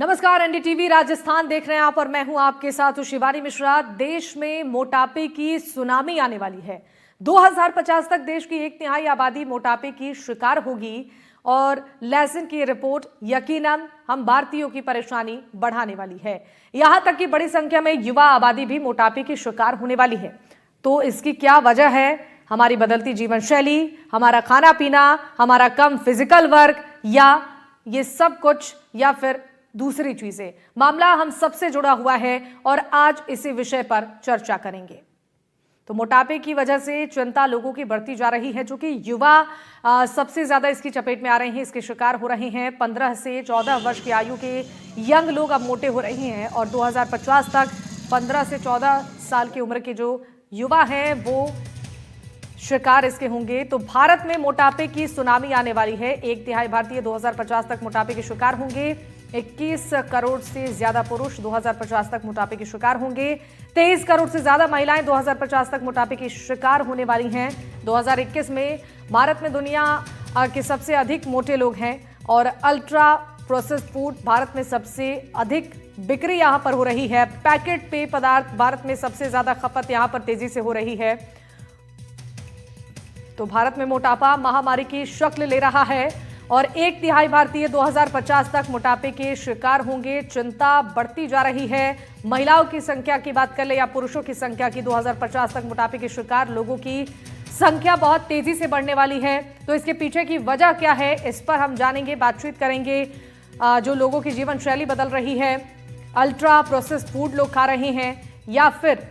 नमस्कार, एनडीटीवी राजस्थान देख रहे हैं आप और मैं हूं आपके साथ शिवानी मिश्रा। देश में मोटापे की सुनामी आने वाली है। 2050 तक देश की 1/3 आबादी मोटापे की शिकार होगी और लेसन की रिपोर्ट यकीनन हम भारतीयों की परेशानी बढ़ाने वाली है। यहां तक कि बड़ी संख्या में युवा आबादी भी मोटापे की शिकार होने वाली है। तो इसकी क्या वजह है? हमारी बदलती जीवन शैली, हमारा खाना पीना, हमारा कम फिजिकल वर्क, या ये सब कुछ, या फिर दूसरी चीजें? मामला हम सबसे जुड़ा हुआ है और आज इसी विषय पर चर्चा करेंगे। तो मोटापे की वजह से चिंता लोगों की बढ़ती जा रही है, जो कि युवा सबसे ज्यादा इसकी चपेट में आ रहे हैं, इसके शिकार हो रहे हैं। 15 से 14 वर्ष की आयु के यंग लोग अब मोटे हो रहे हैं और 2050 तक 15 से 14 साल की उम्र के जो युवा हैं वो शिकार इसके होंगे। तो भारत में मोटापे की सुनामी आने वाली है। 1/3 भारतीय 2050 तक मोटापे के शिकार होंगे। 21 करोड़ से ज्यादा पुरुष 2050 तक मोटापे के शिकार होंगे। 23 करोड़ से ज्यादा महिलाएं 2050 तक मोटापे की शिकार होने वाली हैं। 2021 में भारत में दुनिया के सबसे अधिक मोटे लोग हैं और अल्ट्रा प्रोसेस्ड फूड भारत में सबसे अधिक बिक्री यहां पर हो रही है। पैकेट पेय पदार्थ भारत में सबसे ज्यादा खपत यहां पर तेजी से हो रही है। तो भारत में मोटापा महामारी की शक्ल ले रहा है और 1/3 भारतीय 2050 तक मोटापे के शिकार होंगे। चिंता बढ़ती जा रही है। महिलाओं की संख्या की बात कर ले या पुरुषों की संख्या की, 2050 तक मोटापे के शिकार लोगों की संख्या बहुत तेजी से बढ़ने वाली है। तो इसके पीछे की वजह क्या है, इस पर हम जानेंगे, बातचीत करेंगे। जो लोगों की जीवन शैली बदल रही है, अल्ट्रा प्रोसेस्ड फूड लोग खा रहे हैं या फिर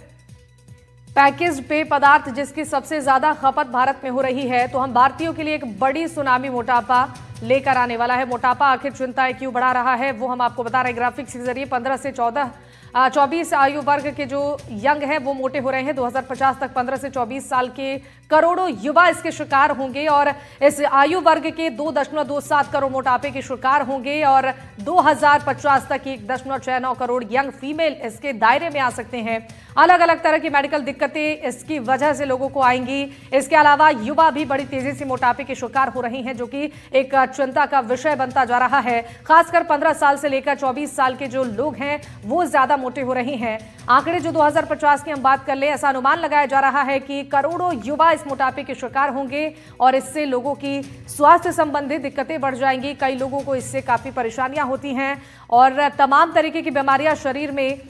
पैकेज्ड पेय पदार्थ जिसकी सबसे ज्यादा खपत भारत में हो रही है। तो हम भारतीयों के लिए एक बड़ी सुनामी मोटापा लेकर आने वाला है। मोटापा आखिर चिंताएं क्यों बढ़ा रहा है वो हम आपको बता रहे हैं ग्राफिक्स के जरिए। 15 से 24 आयु वर्ग के जो यंग हैं वो मोटे हो रहे हैं। 2050 तक 15 से 24 साल के करोड़ों युवा इसके शिकार होंगे और इस आयु वर्ग के 2.27 करोड़ मोटापे के शिकार होंगे और 2050 तक 1.69 करोड़ यंग फीमेल इसके दायरे में आ सकते हैं। अलग अलग तरह की मेडिकल दिक्कतें इसकी वजह से लोगों को आएंगी। इसके अलावा युवा भी बड़ी तेजी से मोटापे के शिकार हो रहे हैं, जो कि एक चिंता का विषय बनता जा रहा है। खासकर 15 साल से लेकर 24 साल के जो लोग हैं वो ज्यादा मोटे हो रहे हैं। आंकड़े जो 2050 की हम बात कर ले, ऐसा अनुमान लगाया जा रहा है कि करोड़ों युवा इस मोटापे के शिकार होंगे और इससे लोगों की स्वास्थ्य संबंधी दिक्कतें बढ़ जाएंगी। कई लोगों को इससे काफी परेशानियां होती हैं और तमाम तरीके की बीमारियां शरीर में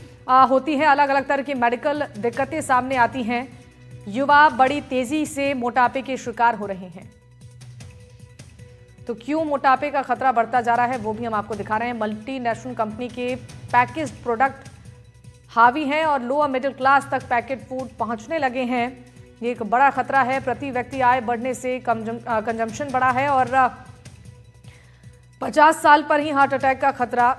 होती हैं। अलग अलग तरह की मेडिकल दिक्कतें सामने आती हैं। युवा बड़ी तेजी से मोटापे के शिकार हो रहे हैं। तो क्यों मोटापे का खतरा बढ़ता जा रहा है वो भी हम आपको दिखा रहे हैं। मल्टीनेशनल कंपनी के पैकेज्ड प्रोडक्ट हावी हैं और लोअर मिडिल क्लास तक पैकेट फूड पहुंचने लगे हैं। ये एक बड़ा खतरा है। प्रति व्यक्ति आय बढ़ने से कंजम्पशन बढ़ा है और 50 साल पर ही हार्ट अटैक का खतरा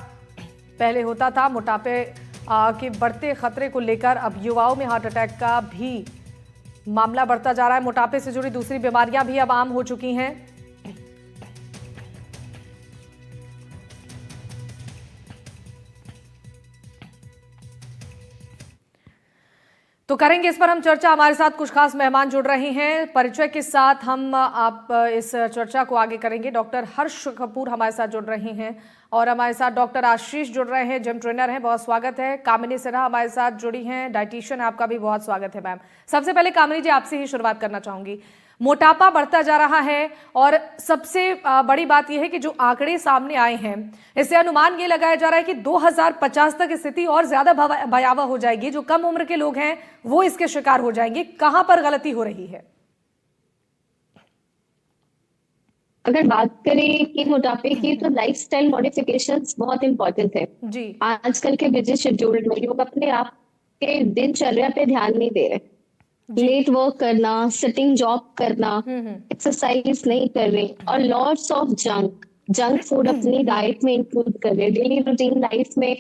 पहले होता था। मोटापे के बढ़ते खतरे को लेकर अब युवाओं में हार्ट अटैक का भी मामला बढ़ता जा रहा है। मोटापे से जुड़ी दूसरी बीमारियां भी अब आम हो चुकी हैं। तो करेंगे इस पर हम चर्चा। हमारे साथ कुछ खास मेहमान जुड़ रहे हैं। परिचय के साथ हम आप इस चर्चा को आगे करेंगे। डॉक्टर हर्ष कपूर हमारे साथ जुड़ रहे हैं और हमारे साथ डॉक्टर आशीष जुड़ रहे हैं, जिम ट्रेनर हैं, बहुत स्वागत है। कामिनी सिन्हा हमारे साथ जुड़ी हैं, डाइटिशियन, आपका भी बहुत स्वागत है मैम। सबसे पहले कामिनी जी आपसे ही शुरुआत करना चाहूंगी। मोटापा बढ़ता जा रहा है और सबसे बड़ी बात यह है कि जो आंकड़े सामने आए हैं इससे अनुमान ये लगाया जा रहा है कि 2050 तक स्थिति और ज्यादा भयावह हो जाएगी। जो कम उम्र के लोग हैं वो इसके शिकार हो जाएंगे। कहां पर गलती हो रही है? अगर बात करें कि मोटापे की, तो लाइफस्टाइल मॉडिफिकेशंस बहुत इंपॉर्टेंट है जी। आजकल के बिजी शेड्यूल में लोग अपने आप के दिनचर्या पे ध्यान नहीं दे रहे। लेट वर्क करना, सिटिंग जॉब करना, एक्सरसाइज नहीं कर रहे और लॉट्स ऑफ जंक फूड अपनी डाइट में इंक्लूड कर रहे। डेली रूटीन लाइफ में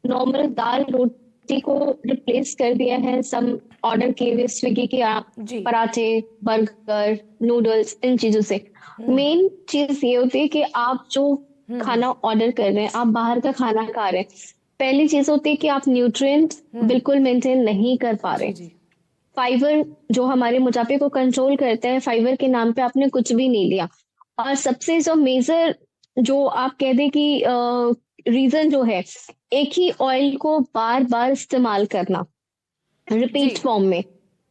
नॉर्मल दाल रोटी को रिप्लेस कर दिया है। सम ऑर्डर किए हुए स्विगी के पराठे, बर्गर, नूडल्स, इन चीजों से। मेन चीज ये होती है कि आप जो खाना ऑर्डर कर रहे हैं, आप बाहर का खाना खा रहे हैं, पहली चीज होती है कि आप न्यूट्रिएंट बिल्कुल मेंटेन नहीं कर पा रहे। फाइबर जो हमारे मोटापे को कंट्रोल करते हैं, फाइबर के नाम पे आपने कुछ भी नहीं लिया। और सबसे जो मेजर, जो आप कह दें कि रीजन जो है, एक ही ऑयल को बार बार इस्तेमाल करना रिपीट जी फॉर्म में,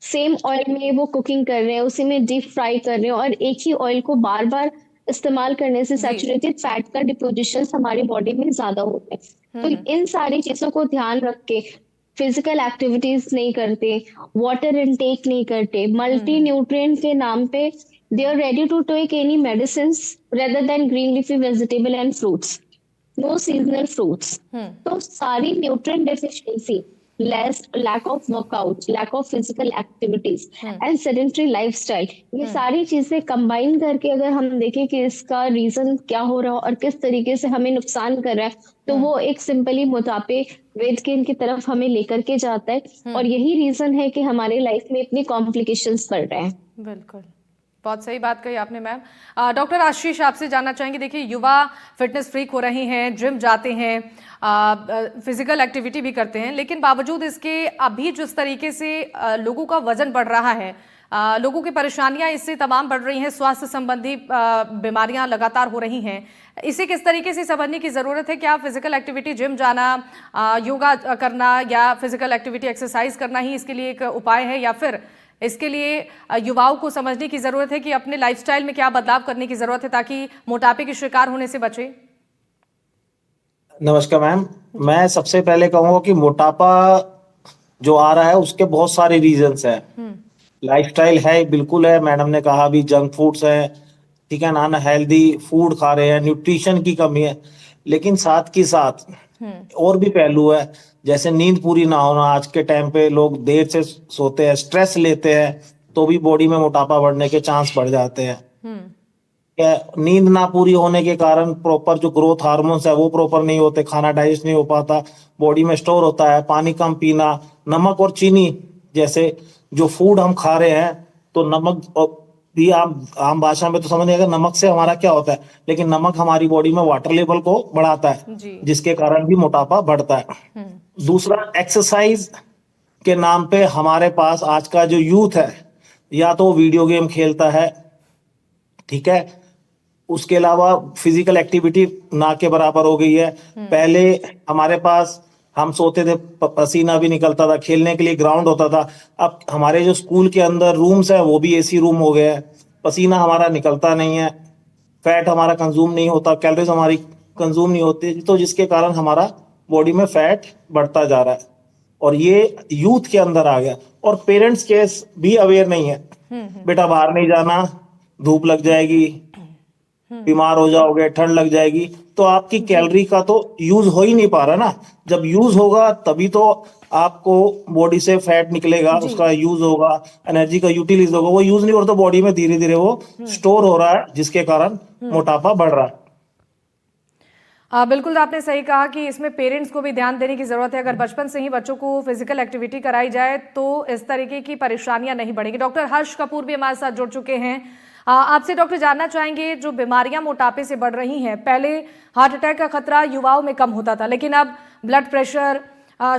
सेम ऑयल में वो कुकिंग कर रहे हैं, उसी में डीप फ्राई कर रहे हैं, और एक ही ऑयल को बार बार इस्तेमाल करने से जी सैचुरेटेड फैट का डिपोजिशन हमारी बॉडी में ज्यादा होता है। तो इन सारी चीजों को ध्यान रख के फिजिकल एक्टिविटीज नहीं करते, वाटर इनटेक नहीं करते, मल्टी न्यूट्रिएंट के नाम पे they are ready to take any medicine rather than green leafy vegetable and fruits, no seasonal fruits. तो सारी nutrient deficiency, lack of workout, lack of physical activities and sedentary lifestyle, ये सारी चीजें combine करके अगर हम देखें कि इसका रीजन क्या हो रहा है और किस तरीके से हमें नुकसान कर रहा है, तो वो एक सिंपली मोटापे वेट गेन की तरफ हमें लेकर के जाता है, और यही रीजन है कि हमारे लाइफ में इतनी कॉम्प्लिकेशंस बढ़ रहे हैं। बिल्कुल, बहुत सही बात कही आपने मैम। डॉक्टर आशीष, आपसे जानना चाहेंगे, देखिए युवा फिटनेस फ्रीक हो रहे हैं, जिम जाते हैं, फिजिकल एक्टिविटी भी करते हैं, लेकिन बावजूद इसके अभी जिस तरीके से लोगों का वजन बढ़ रहा है, लोगों की परेशानियां इससे तमाम बढ़ रही हैं, स्वास्थ्य संबंधी बीमारियां लगातार हो रही हैं, इसे किस तरीके से समझने की ज़रूरत है? क्या फिजिकल एक्टिविटी, जिम जाना, योगा करना या फिजिकल एक्टिविटी एक्सरसाइज करना ही इसके लिए एक उपाय है, या फिर इसके लिए युवाओं को समझने की जरूरत है कि अपने लाइफस्टाइल में क्या बदलाव करने की जरूरत है ताकि मोटापे के शिकार होने से बचे? नमस्कार मैम। मैं सबसे पहले कहूँगा कि मोटापा जो आ रहा है उसके बहुत सारे रीजंस हैं। लाइफस्टाइल है, बिल्कुल है, मैडम ने कहा भी जंक फूड्स है, ठीक है ना, हेल्दी फूड खा रहे हैं, न्यूट्रिशन की कमी है, लेकिन साथ की साथ और भी पहलू है, जैसे नींद पूरी ना होना। आज के टाइम पे लोग देर से सोते हैं, स्ट्रेस लेते हैं, तो भी बॉडी में मोटापा बढ़ने के चांस बढ़ जाते हैं। नींद ना पूरी होने के कारण प्रॉपर जो ग्रोथ हार्मोन्स है वो प्रॉपर नहीं होते, खाना डाइजेस्ट नहीं हो पाता, बॉडी में स्टोर होता है, पानी कम पीना, नमक और चीनी जैसे जो फूड हम खा रहे हैं, तो नमक भी आम भाषा में तो समझ नहीं आएगा नमक से हमारा क्या होता है, लेकिन नमक हमारी बॉडी में वाटर लेवल को बढ़ाता है, जिसके कारण भी मोटापा बढ़ता है। दूसरा, एक्सरसाइज के नाम पे हमारे पास आज का जो यूथ है, या तो वीडियो गेम खेलता है, ठीक है, उसके अलावा फिजिकल एक्टिविटी ना के बराबर हो गई है। पहले हमारे पास, हम सोते थे, पसीना भी निकलता था, खेलने के लिए ग्राउंड होता था। अब हमारे जो स्कूल के अंदर रूम्स है वो भी एसी रूम हो गए हैं, पसीना हमारा निकलता नहीं है, फैट हमारा कंज्यूम नहीं होता, कैलोरीज हमारी कंज्यूम नहीं होती, तो जिसके कारण हमारा बॉडी में फैट बढ़ता जा रहा है, और ये यूथ के अंदर आ गया। और पेरेंट्स केस भी अवेयर नहीं है, बेटा बाहर नहीं जाना, धूप लग जाएगी, बीमार हो जाओगे, ठंड लग जाएगी, तो आपकी कैलोरी का तो यूज हो ही नहीं पा रहा ना। जब यूज होगा तभी तो आपको बॉडी से फैट निकलेगा, उसका यूज होगा, एनर्जी का यूटिलाइज होगा, वो यूज नहीं हो रहा तो बॉडी में धीरे धीरे वो स्टोर हो रहा है, जिसके कारण मोटापा बढ़ रहा है। बिल्कुल, आपने सही कहा कि इसमें पेरेंट्स को भी ध्यान देने की जरूरत है। अगर बचपन से ही बच्चों को फिजिकल एक्टिविटी कराई जाए तो इस तरीके की परेशानियां नहीं बढ़ेंगी। डॉक्टर हर्ष कपूर भी हमारे साथ जुड़ चुके हैं। आपसे डॉक्टर जानना चाहेंगे, जो बीमारियां मोटापे से बढ़ रही हैं, पहले हार्ट अटैक का खतरा युवाओं में कम होता था, लेकिन अब ब्लड प्रेशर,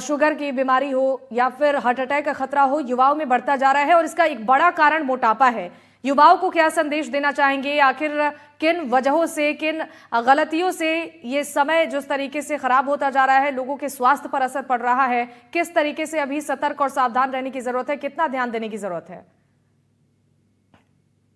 शुगर की बीमारी हो या फिर हार्ट अटैक का खतरा हो, युवाओं में बढ़ता जा रहा है, और इसका एक बड़ा कारण मोटापा है। युवाओं को क्या संदेश देना चाहेंगे? आखिर किन वजहों से, किन गलतियों से ये समय जिस तरीके से खराब होता जा रहा है, लोगों के स्वास्थ्य पर असर पड़ रहा है, किस तरीके से अभी सतर्क और सावधान रहने की जरूरत है, कितना ध्यान देने की जरूरत है?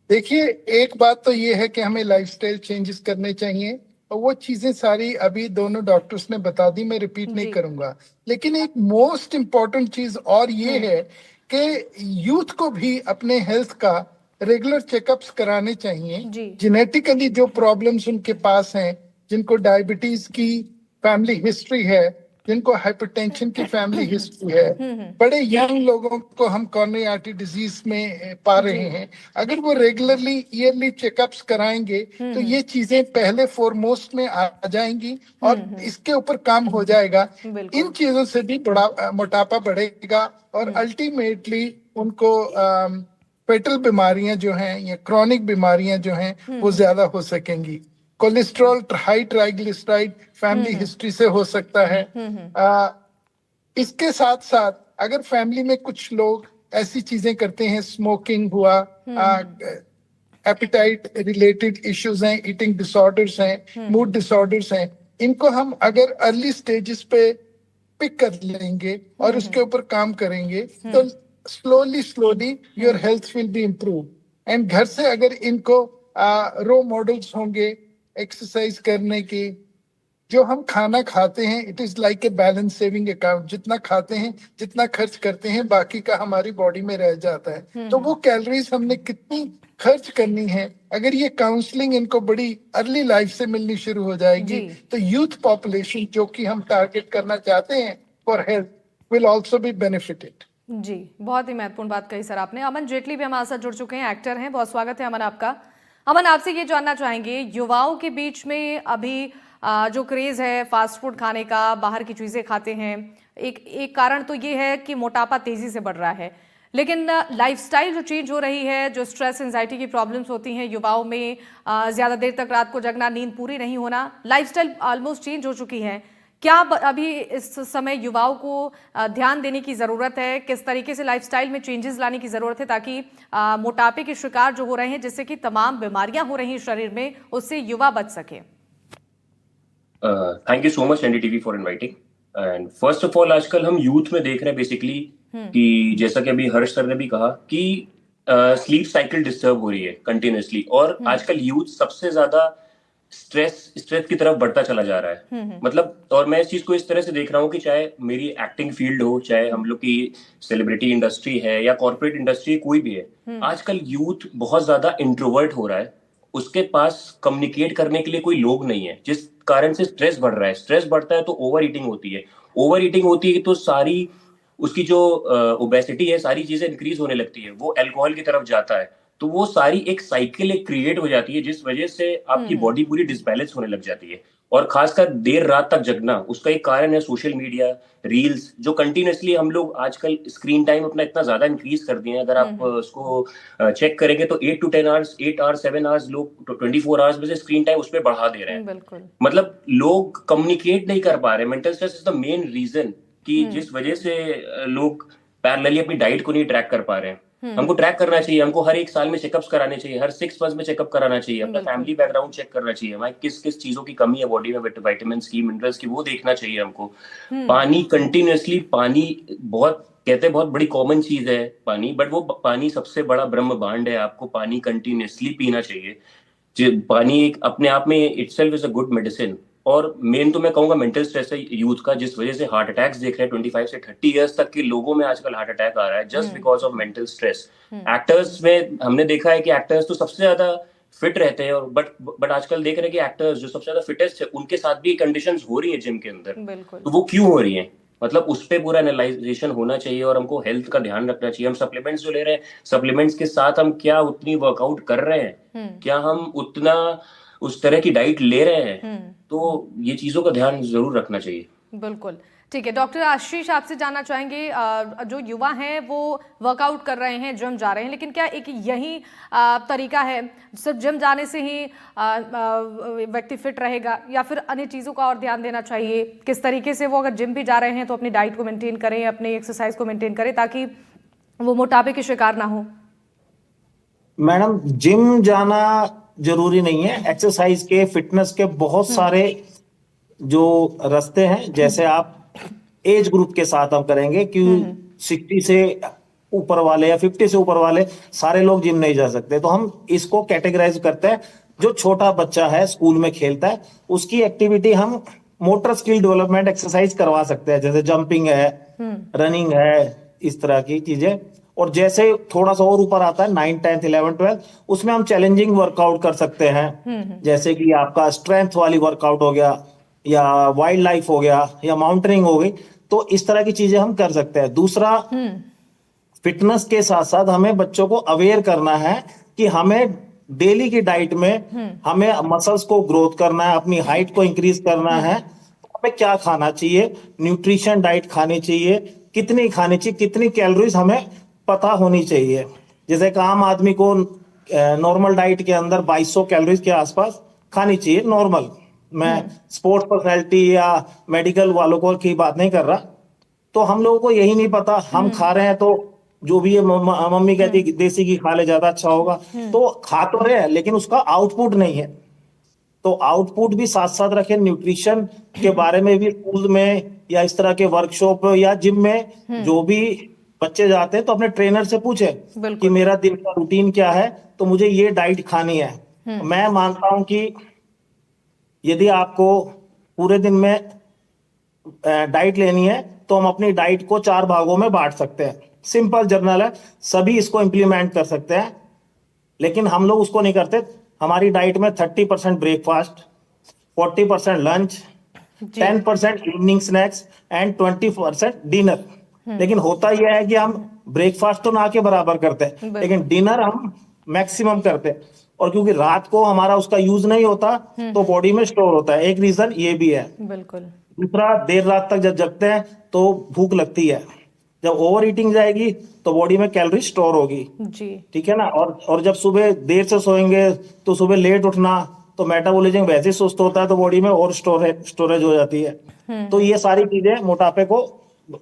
देखिए, एक बात तो ये है कि हमें लाइफस्टाइल चेंजेस करने चाहिए, और वो चीजें सारी अभी दोनों डॉक्टर्स ने बता दी, मैं रिपीट नहीं करूंगा। लेकिन एक मोस्ट इम्पोर्टेंट चीज और ये है कि यूथ को भी अपने हेल्थ का रेगुलर चेकअप्स कराने चाहिए। जेनेटिकली जो प्रॉब्लम्स उनके पास हैं, जिनको डायबिटीज की फैमिली हिस्ट्री है, जिनको हाइपरटेंशन की फैमिली हिस्ट्री है, बड़े यंग लोगों को हम कॉर्नरी आर्टरी डिजीज में पा रहे हैं, अगर वो रेगुलरली ईयरली चेकअप्स कराएंगे तो ये चीजें पहले फॉरमोस्ट में आ जाएंगी और इसके ऊपर काम हो जाएगा। इन चीजों से भी बड़ा मोटापा बढ़ेगा और अल्टीमेटली उनको फेटल बीमारियां जो हैं या क्रॉनिक बीमारियां जो हैं वो ज्यादा हो सकेंगी। Cholesterol, high triglyceride family history से हो सकता है। इसके साथ साथ अगर फैमिली में कुछ लोग ऐसी चीजें करते हैं, स्मोकिंग हुआ, एपिटाइट रिलेटेड इश्यूज हैं, ईटिंग डिसऑर्डर्स हैं, मूड डिसऑर्डर्स हैं, इनको हम अगर अर्ली स्टेजेस पे पिक कर लेंगे और उसके ऊपर काम करेंगे तो slowly your health will be improve. And घर से अगर इनको रो मॉडल्स होंगे एक्सरसाइज करने की, जो हम खाना खाते हैं it is like a balance saving account, जितना खाते हैं जितना खर्च करते हैं बाकी का हमारी बॉडी में रह जाता है। तो वो कैलोरीज हमने कितनी खर्च करनी है, अगर ये काउंसलिंग इनको बड़ी अर्ली लाइफ से मिलनी शुरू हो जाएगी तो यूथ पॉपुलेशन जो कि हम टारगेट करना चाहते हैं for health will also be benefited. जी, बहुत ही महत्वपूर्ण बात कही सर आपने। अमन जेटली भी हमारे साथ जुड़ चुके हैं, एक्टर हैं। बहुत स्वागत है अमन आपका। अमन, आपसे ये जानना चाहेंगे, युवाओं के बीच में अभी जो क्रेज है फास्ट फूड खाने का, बाहर की चीजें खाते हैं, एक कारण तो ये है कि मोटापा तेजी से बढ़ रहा है, लेकिन लाइफस्टाइल जो चेंज हो रही है, जो स्ट्रेस एंजाइटी की प्रॉब्लम्स होती हैं युवाओं में, ज्यादा देर तक रात को जगना, नींद पूरी नहीं होना, लाइफस्टाइल ऑलमोस्ट चेंज हो चुकी है। क्या अभी इस समय युवाओं को ध्यान देने की जरूरत है? किस तरीके से लाइफस्टाइल में चेंजेस लाने की जरूरत है ताकि मोटापे के शिकार जो हो रहे हैं, जिससे कि तमाम बीमारियां हो रही हैं शरीर में, उससे युवा बच सके? Thank you so much NDTV for inviting. And first of all आजकल हम यूथ में देख रहे हैं बेसिकली कि जैसा कि अभी हर्ष सर ने भी कहा कि स्लीप साइकिल डिस्टर्ब हो रही है कंटिन्यूअसली, और आजकल यूथ सबसे ज्यादा स्ट्रेस की तरफ बढ़ता चला जा रहा है। मतलब, और मैं इस चीज को इस तरह से देख रहा हूँ कि चाहे मेरी एक्टिंग फील्ड हो, चाहे हम लोग की सेलिब्रिटी इंडस्ट्री है या कॉर्पोरेट इंडस्ट्री कोई भी है, आजकल यूथ बहुत ज्यादा इंट्रोवर्ट हो रहा है। उसके पास कम्युनिकेट करने के लिए कोई लोग नहीं है, जिस कारण से स्ट्रेस बढ़ रहा है। स्ट्रेस बढ़ता है तो ओवर ईटिंग होती है, ओवर ईटिंग होती है तो सारी उसकी जो ओबेसिटी है, सारी चीजें इंक्रीज होने लगती है, वो अल्कोहल की तरफ जाता है। तो वो सारी एक साइकिल एक क्रिएट हो जाती है, जिस वजह से आपकी बॉडी पूरी डिसबैलेंस होने लग जाती है। और खासकर देर रात तक जगना, उसका एक कारण है सोशल मीडिया, रील्स, जो कंटिन्यूअसली हम लोग आजकल स्क्रीन टाइम अपना इतना ज्यादा इंक्रीज कर दिए हैं। अगर आप उसको चेक करेंगे तो 8 to 10 आवर्स, 8 आवर्स 7 आवर्स लोग 24 आवर्स में से स्क्रीन टाइम उसमें बढ़ा दे रहे हैं। बिल्कुल। मतलब लोग कम्युनिकेट नहीं कर पा रहे। Mental stress is the main reason कि जिस वजह से लोग पैरेलली अपनी डाइट को नहीं ट्रैक कर पा रहे हैं। हमको ट्रैक करना चाहिए, हमको हर एक साल में चेकअप्स कराने चाहिए, हर 6 मंथ्स में चेकअप कराना चाहिए, अपना फैमिली बैकग्राउंड चेक करना चाहिए, हमारे किस किस चीजों की कमी है बॉडी में, विटामिन्स की, मिनरल्स की, वो देखना चाहिए हमको। पानी कंटिन्यूअसली, पानी बहुत कहते हैं बहुत बड़ी कॉमन चीज है पानी, बट वो पानी सबसे बड़ा ब्रह्म भांड है। आपको पानी कंटिन्यूअसली पीना चाहिए। पानी एक अपने आप में itself is a good medicine. और मेन तो मैं कहूंगा मेंटल स्ट्रेस है यूथ का, जिस वजह से हार्ट अटैक्स देख रहे हैं 25 से 30 इयर्स तक के लोगों में आजकल हार्ट अटैक आ रहा है, just because of mental stress. Actors में हमने देखा है कि एक्टर्स तो सबसे ज्यादा फिट रहते हैं, और बट आजकल देख रहे हैं कि एक्टर्स जो सबसे ज्यादा फिटेस्ट है उनके साथ भी कंडीशंस हो रही है जिम के अंदर। तो वो क्यों हो रही है? मतलब उस पे पूरा एनालाइजेशन होना चाहिए, और हमको हेल्थ का ध्यान रखना चाहिए। हम सप्लीमेंट्स जो ले रहे हैं, सप्लीमेंट्स के साथ हम क्या उतनी वर्कआउट कर रहे हैं, क्या हम उतना उस तरह की डाइट ले रहे हैं, तो ये चीजों का ध्यान जरूर रखना चाहिए। बिल्कुल ठीक है। डॉक्टर आशीष, आपसे जानना चाहेंगे, जो युवा हैं वो वर्कआउट कर रहे हैं, जिम जा रहे हैं, लेकिन क्या एक यही तरीका है, सिर्फ जिम जाने से ही व्यक्ति फिट रहेगा, या फिर अन्य चीज़ों का और ध्यान देना चाहिए? किस तरीके से वो अगर जिम भी जा रहे हैं तो अपनी डाइट को मेंटेन करें, अपनी एक्सरसाइज को मेंटेन करें, ताकि वो मोटापे के शिकार ना हो? मैडम, जिम जाना जरूरी नहीं है। एक्सरसाइज के, फिटनेस के बहुत सारे जो रास्ते हैं, जैसे आप एज ग्रुप के साथ हम करेंगे कि 60 से ऊपर वाले या 50 से ऊपर वाले सारे लोग जिम नहीं जा सकते, तो हम इसको कैटेगराइज करते हैं। जो छोटा बच्चा है, स्कूल में खेलता है, उसकी एक्टिविटी हम मोटर स्किल डेवलपमेंट एक्सरसाइज करवा सकते हैं, जैसे जंपिंग है, रनिंग है, इस तरह की चीजें। और जैसे थोड़ा सा और ऊपर आता है 9th 10th 11th 12th, उसमें हम चैलेंजिंग वर्कआउट कर सकते हैं, जैसे कि आपका स्ट्रेंथ वाली वर्कआउट हो गया, या वाइल्ड लाइफ हो गया, या माउंटेनिंग हो गई। तो इस तरह की चीजें हम कर सकते हैं। दूसरा, फिटनेस के साथ साथ हमें बच्चों को अवेयर करना है कि हमें डेली की डाइट में हमें मसल्स को ग्रोथ करना है, अपनी हाइट को इंक्रीज करना है, हमें क्या खाना चाहिए, न्यूट्रिशन डाइट खानी चाहिए, कितनी खानी चाहिए, कितनी कैलोरीज हमें पता होनी चाहिए। जैसे एक आम आदमी को नॉर्मल डाइट के अंदर 2200 कैलोरीज के आसपास खानी चाहिए नॉर्मल। मैं स्पोर्ट्स पर्सनैलिटी या मेडिकल वालों को की बात नहीं कर रहा। तो हम लोगों को यही नहीं पता, हम खा रहे हैं तो जो भी मम्मी कहती है देसी घी खा ले ज्यादा अच्छा होगा, तो खा तो रहे हैं लेकिन उसका आउटपुट नहीं है। तो आउटपुट भी साथ साथ रखें, न्यूट्रिशन के बारे में भी स्कूल में या इस तरह के वर्कशॉप या जिम में जो भी बच्चे जाते हैं तो अपने ट्रेनर से पूछे बिल्कुल। कि मेरा दिन का रूटीन क्या है, तो मुझे ये डाइट खानी है। मैं मानता हूं कि यदि आपको पूरे दिन में डाइट लेनी है तो हम अपनी डाइट को 4 भागों में बांट सकते हैं। सिंपल जर्नल है, सभी इसको इम्प्लीमेंट कर सकते हैं, लेकिन हम लोग उसको नहीं करते। हमारी डाइट में 30% breakfast, 40% lunch, 10% evening snacks and 20% dinner. लेकिन होता यह है कि हम ब्रेकफास्ट तो ना के बराबर करते हैं, लेकिन डिनर हम मैक्सिमम करते हैं, और क्योंकि रात को हमारा उसका यूज नहीं होता तो बॉडी में स्टोर होता है। एक रीजन ये भी है। बिल्कुल। दूसरा, देर रात तक जब जगते हैं तो भूख लगती है, जब ओवर ईटिंग जाएगी तो बॉडी में कैलोरी स्टोर होगी। जी। ठीक है ना। और जब सुबह देर से सोएंगे तो सुबह लेट उठना, तो मेटाबॉलिज्म वैसे ही सुस्त होता है, तो बॉडी में और स्टोरेज हो जाती है। तो ये सारी चीजें मोटापे को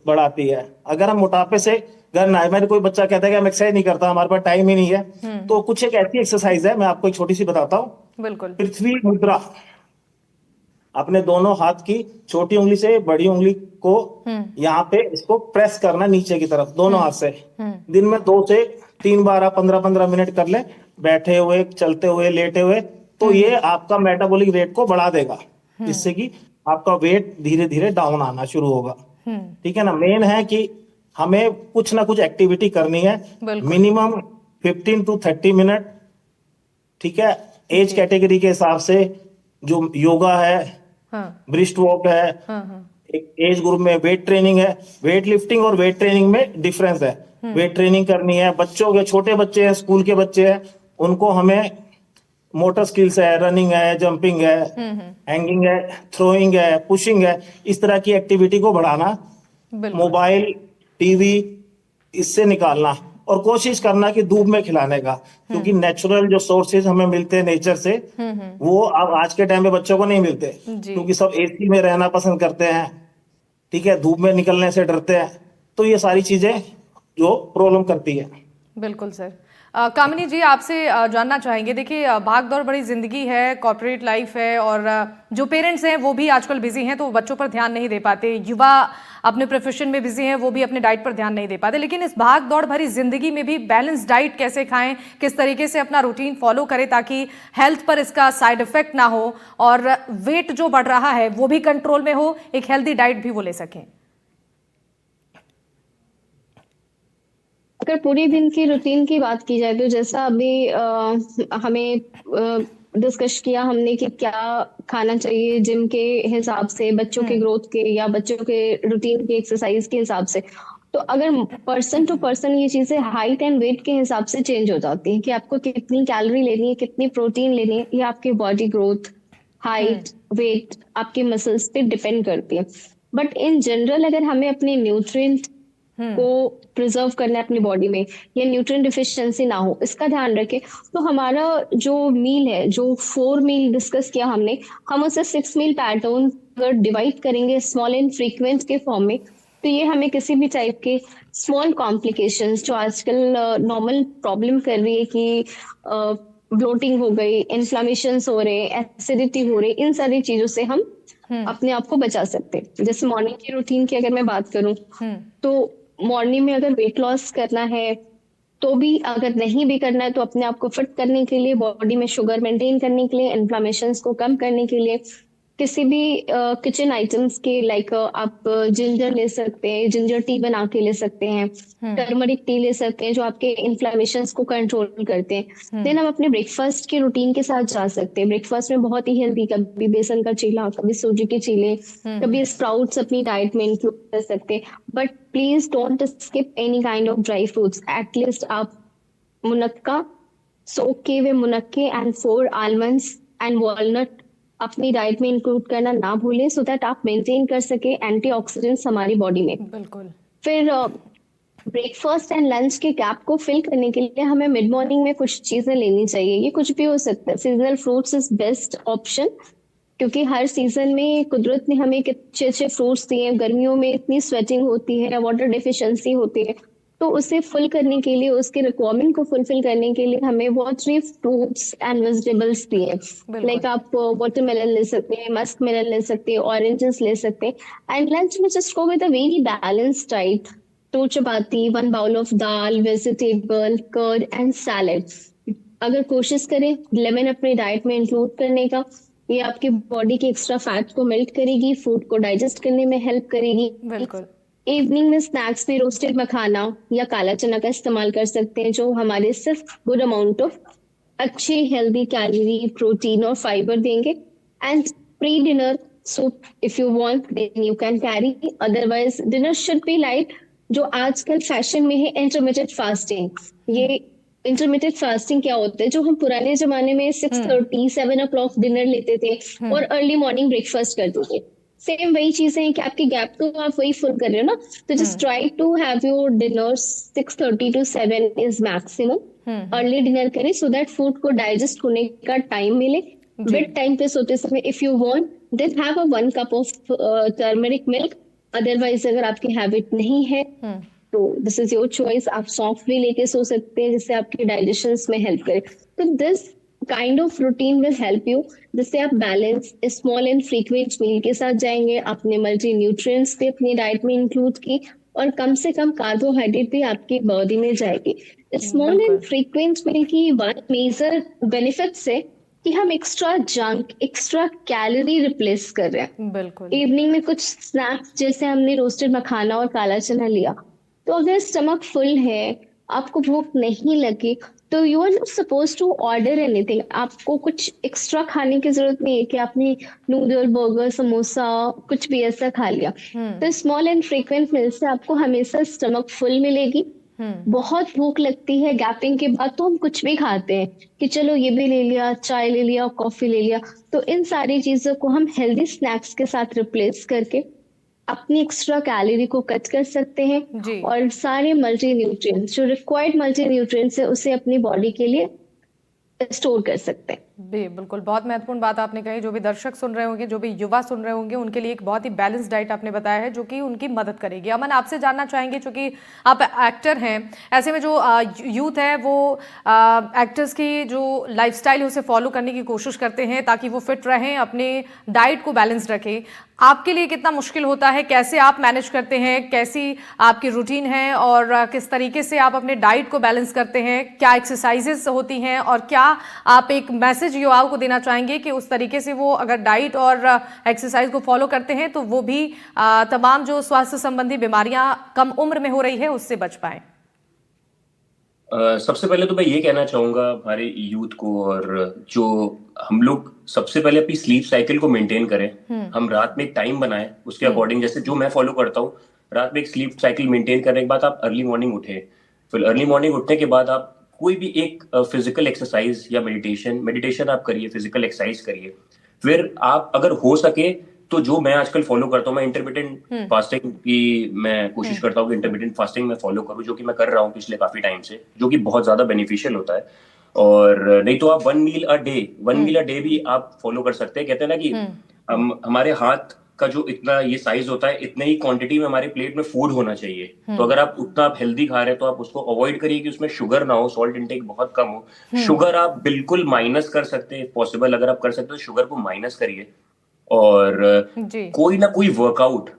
बढ़ाती है। अगर हम मोटापे से घर ना आए, मेरे कोई बच्चा कहता है कि हम एक्सरसाइज नहीं करता, हमारे पास टाइम ही नहीं है, तो कुछ एक ऐसी एक्सरसाइज है, मैं आपको एक छोटी सी बताता हूँ। बिल्कुल। पृथ्वी मुद्रा, अपने दोनों हाथ की छोटी उंगली से बड़ी उंगली को यहाँ पे इसको प्रेस करना नीचे की तरफ दोनों हाथ से। दिन में 2 से 3 बार आप 15-15 मिनट कर ले, बैठे हुए, चलते हुए, लेटे हुए, तो ये आपका मेटाबॉलिक रेट को बढ़ा देगा, जिससे कि आपका वेट धीरे धीरे डाउन आना शुरू होगा। ठीक है ना। मेन है कि हमें कुछ ना कुछ एक्टिविटी करनी है, मिनिमम 15 to 30 मिनट। ठीक है। एज कैटेगरी के हिसाब से जो योगा है, ब्रिस्ट वॉक है, एक एज ग्रुप में वेट ट्रेनिंग है। वेट लिफ्टिंग और वेट ट्रेनिंग में डिफरेंस है। वेट ट्रेनिंग करनी है बच्चों के, छोटे बच्चे हैं, स्कूल के बच्चे हैं, उनको हमें मोटर स्किल्स है, रनिंग है, जंपिंग है, हैंगिंग है, थ्रोइंग है, पुशिंग है, इस तरह की एक्टिविटी को बढ़ाना। मोबाइल, टीवी इससे निकालना, और कोशिश करना कि धूप में खिलाने का, क्योंकि नेचुरल जो सोर्सेज हमें मिलते हैं नेचर से, वो अब आज के टाइम में बच्चों को नहीं मिलते, क्योंकि सब एसी में रहना पसंद करते हैं। ठीक है। धूप में निकलने से डरते हैं। तो ये सारी चीजें जो प्रॉब्लम करती है। बिल्कुल सर। कामिनी जी, आपसे जानना चाहेंगे, देखिए भाग दौड़ बड़ी जिंदगी है, कॉर्पोरेट लाइफ है, और जो पेरेंट्स हैं वो भी आजकल बिजी हैं, तो बच्चों पर ध्यान नहीं दे पाते। युवा अपने प्रोफेशन में बिजी हैं, वो भी अपने डाइट पर ध्यान नहीं दे पाते। लेकिन इस भाग दौड़ भरी जिंदगी में भी बैलेंस डाइट कैसे खाएं, किस तरीके से अपना रूटीन फॉलो करें ताकि हेल्थ पर इसका साइड इफेक्ट ना हो और वेट जो बढ़ रहा है वो भी कंट्रोल में हो, एक हेल्दी डाइट भी वो ले सकें। अगर पूरे दिन की रूटीन की बात की जाए तो जैसा अभी हमें डिस्कस किया हमने कि क्या खाना चाहिए जिम के हिसाब से, बच्चों के ग्रोथ के या बच्चों के रूटीन के एक्सरसाइज के हिसाब से। तो अगर पर्सन टू पर्सन ये चीजें हाइट एंड वेट के हिसाब से चेंज हो जाती है कि आपको कितनी कैलोरी लेनी है, कितनी प्रोटीन लेनी है, ये आपके बॉडी ग्रोथ, हाइट, वेट, आपके मसल्स पे डिपेंड करती है। बट इन जनरल अगर हमें अपने न्यूट्रिएंट को प्रिजर्व करना है अपनी बॉडी में, या न्यूट्रिएंट डिफिशिएंसी ना हो, इसका ध्यान रखें। तो हमारा जो मील है, जो 4 मील डिस्कस किया हमने, हम उसे 6 मील पैटर्न अगर डिवाइड करेंगे स्मॉल एंड फ्रीक्वेंट के फॉर्म में, तो ये हमें किसी भी टाइप के स्मॉल कॉम्प्लिकेशंस जो आजकल नॉर्मल प्रॉब्लम कर रही है कि ब्लोटिंग हो गई, इन्फ्लामेशंस हो रहे, एसिडिटी हो रही, इन सारी चीजों से हम अपने आप को बचा सकते हैं। जैसे मॉर्निंग की रूटीन की अगर मैं बात करूं तो मॉर्निंग में अगर वेट लॉस करना है तो भी, अगर नहीं भी करना है तो अपने आप को फिट करने के लिए, बॉडी में शुगर मेंटेन करने के लिए, इन्फ्लामेशंस को कम करने के लिए, किसी भी किचन आइटम्स के लाइक आप जिंजर ले सकते हैं, जिंजर टी बना के ले सकते हैं, टर्मरिक टी ले सकते हैं जो आपके इन्फ्लामेशंस को कंट्रोल करते हैं। देन हम अपने ब्रेकफास्ट के रूटीन के साथ जा सकते हैं। ब्रेकफास्ट में बहुत ही हेल्दी, कभी बेसन का चीला, कभी सूजी के चीले, कभी स्प्राउट्स अपनी डाइट में इंक्लूड कर सकते हैं। But please don't skip any kind of dry fruits. At least आप मुनक्का, सोक किए हुए मुनक्के एंड 4 आलमंड्स एंड वॉलनट अपनी डाइट में इंक्लूड करना ना भूलें, सो दैट आप मेंटेन कर सके एंटीऑक्सीडेंट्स हमारी बॉडी में। बिल्कुल। फिर ब्रेकफास्ट एंड लंच के गैप को फिल करने के लिए हमें मिड मॉर्निंग में कुछ चीजें लेनी चाहिए। ये कुछ भी हो सकता है। Seasonal fruits is best option, क्योंकि हर सीजन में कुदरत ने हमें अच्छे अच्छे फ्रूट्स दिए हैं। गर्मियों में इतनी स्वेटिंग होती है, वाटर डिफिशियंसी होती है, तो उसे फुल करने के लिए, उसके रिक्वायरमेंट को फुलफिल करने के लिए हमें बहुत सारे फ्रूट्स एंड वेजिटेबल्स दिए। लाइक आप वाटरमेलन ले सकते हैं, मस्क मेलन ले सकते हैं, ऑरेंजेस ले सकते हैं। एंड लंच में just go with a very balanced diet, 2 chapati, 1 bowl of dal, vegetable, curd and salad. अगर कोशिश करें लेमन अपने डाइट में इंक्लूड करने का, ये आपकी बॉडी के एक्स्ट्रा फैट को मेल्ट करेगी, फूड को डाइजेस्ट करने में हेल्प करेगी। बिल्कुल। इवनिंग में स्नैक्स में रोस्टेड मखाना या काला चना का इस्तेमाल कर सकते हैं, जो हमारे सिर्फ गुड अमाउंट ऑफ अच्छे हेल्दी कैलोरी, प्रोटीन और फाइबर देंगे। And pre dinner soup if you want then you can carry, otherwise dinner should be light. जो आजकल फैशन में है इंटरमिटेड फास्टिंग, ये इंटरमिटेड फास्टिंग क्या होता है? जो हम पुराने जमाने में 6:30 7 o'clock डिनर लेते थे और अर्ली मॉर्निंग ब्रेकफास्ट करते थे, सेम वही चीजें हैं कि आपकी गैप तो आप वही फुल कर रहे हो ना। तो just try to have your dinner 6:30 to 7 is maximum. Early dinner करें सो दैट फूड को डाइजेस्ट होने का टाइम मिले। बेड टाइम पे सोते समय if you want then have a 1 cup of turmeric milk. Otherwise अगर आपकी हैबिट नहीं है तो दिस इज योर चॉइस, आप सौंफ भी लेके सो सकते हैं जिससे आपके डाइजेशन में हेल्प करे। तो this kind of routine will help you, जिससे आप बैलेंस स्मॉल एंड फ्रीक्वेंट मील के साथ जाएंगे, आपने मल्टी न्यूट्रिएंट्स भी अपनी डाइट में इंक्लूड की और कम से कम कार्बोहाइड्रेट भी आपकी बॉडी में जाएगी। स्मॉल एंड फ्रीक्वेंट मील की वन मेजर बेनिफिट्स है कि हम extra junk, extra calorie replace कर रहे हैं। बिल्कुल। इवनिंग में कुछ स्नैक्स जैसे हमने रोस्टेड मखाना और काला चना लिया, तो अगर स्टमक फुल है, आपको भूख नहीं लगी, तो you are not suppose to order anything. आपको कुछ एक्स्ट्रा खाने की जरूरत नहीं है कि आपने नूडल, बर्गर, समोसा कुछ भी ऐसा खा लिया। तो स्मॉल एंड फ्रीक्वेंट मील से आपको हमेशा स्टमक फुल मिलेगी। बहुत भूख लगती है गैपिंग के बाद तो हम कुछ भी खाते हैं कि चलो ये भी ले लिया, चाय ले लिया, कॉफी ले लिया। तो इन सारी चीजों को हम हेल्दी स्नैक्स के साथ रिप्लेस करके अपनी एक्स्ट्रा कैलोरी को कट कर सकते हैं जी। और सारे मल्टी न्यूट्रिएंट्स जो रिक्वायर्ड मल्टी न्यूट्रिएंट्स है उसे अपनी बॉडी के लिए स्टोर कर सकते हैं। बिल्कुल, बहुत महत्वपूर्ण बात आपने कही। जो भी दर्शक सुन रहे होंगे, जो भी युवा सुन रहे होंगे, उनके लिए एक बहुत ही बैलेंस डाइट आपने बताया है जो कि उनकी मदद करेगी। अमन, आपसे जानना चाहेंगे, चूंकि आप एक्टर हैं, ऐसे में जो यूथ है वो एक्टर्स की जो लाइफस्टाइल है उसे फॉलो करने की कोशिश करते हैं ताकि वो फिट रहें, अपने डाइट को बैलेंस रखें। आपके लिए कितना मुश्किल होता है, कैसे आप मैनेज करते हैं, कैसी आपकी रूटीन है और किस तरीके से आप अपने डाइट को बैलेंस करते हैं, क्या एक्सरसाइजेस होती हैं और क्या आप एक मैसेज युवाओं को देना चाहेंगे कि उस तरीके से वो अगर डाइट और एक्सरसाइज को फॉलो करते हैं तो वो भी तमाम जो स्वास्थ्य संबंधी बीमारियां कम उम्र में हो रही है उससे बच पाए? सबसे पहले तो मैं ये कहना चाहूंगा हमारे यूथ को, और जो हम लोग सबसे पहले अपनी स्लीप साइकिल को मेंटेन करें। हम रात में एक टाइम बनाएं उसके अकॉर्डिंग, जैसे जो मैं फॉलो करता हूँ, रात में एक स्लीप साइकिल मेंटेन करने के बाद आप अर्ली मॉर्निंग उठे। फिर अर्ली मॉर्निंग उठने के बाद आप कोई भी एक फिजिकल एक्सरसाइज या मेडिटेशन आप करिए, फिजिकल एक्सरसाइज करिए। फिर आप अगर हो सके तो जो मैं आजकल फॉलो करता हूँ, मैं इंटरमिटेंट फास्टिंग की मैं कोशिश करता हूँ कि इंटरमिटेंट फास्टिंग मैं फॉलो करूँ, जो कि मैं कर रहा हूँ पिछले काफी टाइम से, जो कि बहुत ज्यादा बेनिफिशियल होता है। और नहीं तो आप 1 मील अ डे भी आप फॉलो कर सकते हैं। कहते हैं ना कि हमारे हाथ का जो इतना ये साइज होता है, इतने ही क्वांटिटी में हमारे प्लेट में फूड होना चाहिए। तो अगर आप उतना आप हेल्दी खा रहे हैं तो आप उसको अवॉइड करिए कि उसमें शुगर ना हो, सॉल्ट इंटेक बहुत कम हो। शुगर आप बिल्कुल माइनस कर सकते हैं, पॉसिबल अगर आप कर सकते हो शुगर को माइनस करिए। और कोई ना कोई workout,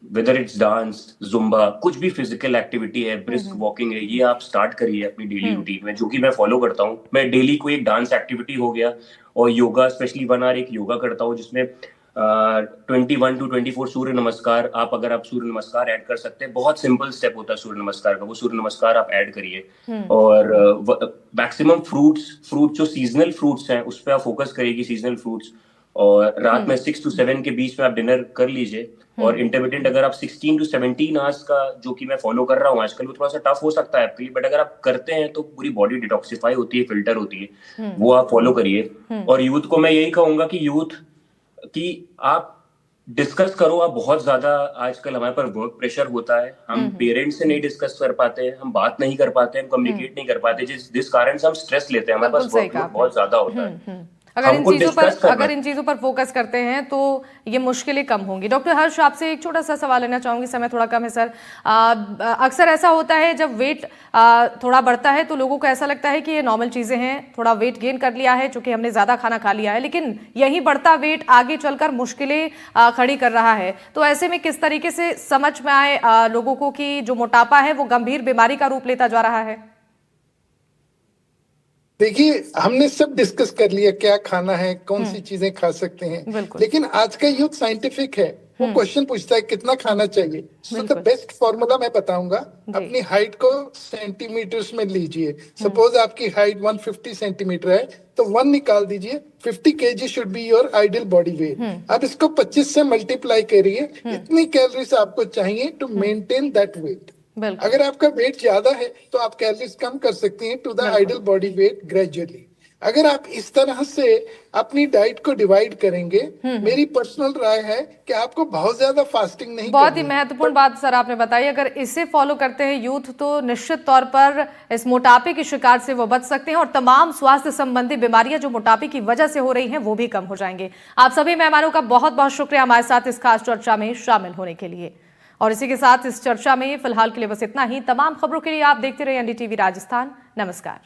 whether it's dance, Zumba, कुछ भी फिजिकल एक्टिविटी है, ब्रिस्क वॉकिंग है, ये आप स्टार्ट करिए अपनी डेली रूटीन में, जो कि मैं फॉलो करता हूँ। मैं डेली कोई एक डांस एक्टिविटी हो गया और योगा, स्पेशली 1 आवर एक योगा करता हूँ जिसमें 21 to 24 सूर्य नमस्कार, अगर आप सूर्य नमस्कार ऐड कर सकते हैं, बहुत सिंपल स्टेप होता है सूर्य नमस्कार का, वो सूर्य नमस्कार आप ऐड करिए। और मैक्सिमम फ्रूट जो सीजनल फ्रूट्स हैं उस पर आप फोकस करिए, सीजनल फ्रूट्स। और रात में 6 to 7 के बीच में आप डिनर कर लीजिए। और इंटरमिटेंट अगर आप 16 to 17 आवर्स का, जो कि मैं फॉलो कर रहा हूँ आजकल, वो थोड़ा सा टफ हो सकता है आपके लिए, बट अगर आप करते हैं तो पूरी बॉडी डिटॉक्सिफाई होती है, फिल्टर होती है, वो आप फॉलो करिए। और यूथ को मैं यही कहूंगा कि यूथ की आप डिस्कस करो। आप बहुत ज्यादा आजकल हमारे पर वर्क प्रेशर होता है, हम पेरेंट्स से नहीं डिस्कस कर पाते, हम बात नहीं कर पाते, हम कम्युनिकेट नहीं कर पाते, जिस कारण से हम स्ट्रेस लेते हैं, हमारे पास वर्कलोड बहुत ज्यादा होता है। हमको डिस्कस करना अगर इन चीजों पर फोकस करते हैं तो ये मुश्किलें कम होंगी। डॉक्टर हर्ष, आपसे एक छोटा सा सवाल लेना चाहूंगी, समय थोड़ा कम है सर। अक्सर ऐसा होता है जब वेट थोड़ा बढ़ता है तो लोगों को ऐसा लगता है कि ये नॉर्मल चीजें हैं, थोड़ा वेट गेन कर लिया है चूंकि हमने ज्यादा खाना खा लिया है, लेकिन यही बढ़ता वेट आगे चलकर मुश्किलें खड़ी कर रहा है। तो ऐसे में किस तरीके से समझ में आए लोगों को कि जो मोटापा है वो गंभीर बीमारी का रूप लेता जा रहा है? देखिए, हमने सब डिस्कस कर लिया क्या खाना है, कौन सी चीजें खा सकते हैं, लेकिन आज का यूथ साइंटिफिक है। वो क्वेश्चन पूछता है कितना खाना चाहिए। सो द बेस्ट फॉर्मूला मैं बताऊंगा, अपनी हाइट को सेंटीमीटर्स में लीजिए। सपोज आपकी हाइट 150 सेंटीमीटर है तो 1 निकाल दीजिए, 50 kg should be your ideal body wait. अब इसको 25 से मल्टीप्लाई करिए, इतनी कैलोरीज आपको चाहिए टू मेंटेन दैट वेट। अगर आपका वेट ज्यादा है तो आप कैलोरीज कम कर सकती हैं to the ideal body weight gradually. अगर आप इस तरह से अपनी डाइट को डिवाइड करेंगे, मेरी पर्सनल राय है कि आपको बहुत ज्यादा फास्टिंग नहीं बहुत करनी ही महत्वपूर्ण बात सर आपने बताई। अगर इसे फॉलो करते हैं यूथ तो निश्चित तौर पर इस मोटापे की शिकार से वो बच सकते हैं और तमाम स्वास्थ्य संबंधी बीमारियां जो मोटापे की वजह से हो रही हैं वो भी कम हो जाएंगे। आप सभी मेहमानों का बहुत बहुत शुक्रिया हमारे साथ इस खास चर्चा में शामिल होने के लिए। और इसी के साथ इस चर्चा में फिलहाल के लिए बस इतना ही। तमाम खबरों के लिए आप देखते रहिए एनडीटीवी राजस्थान। नमस्कार।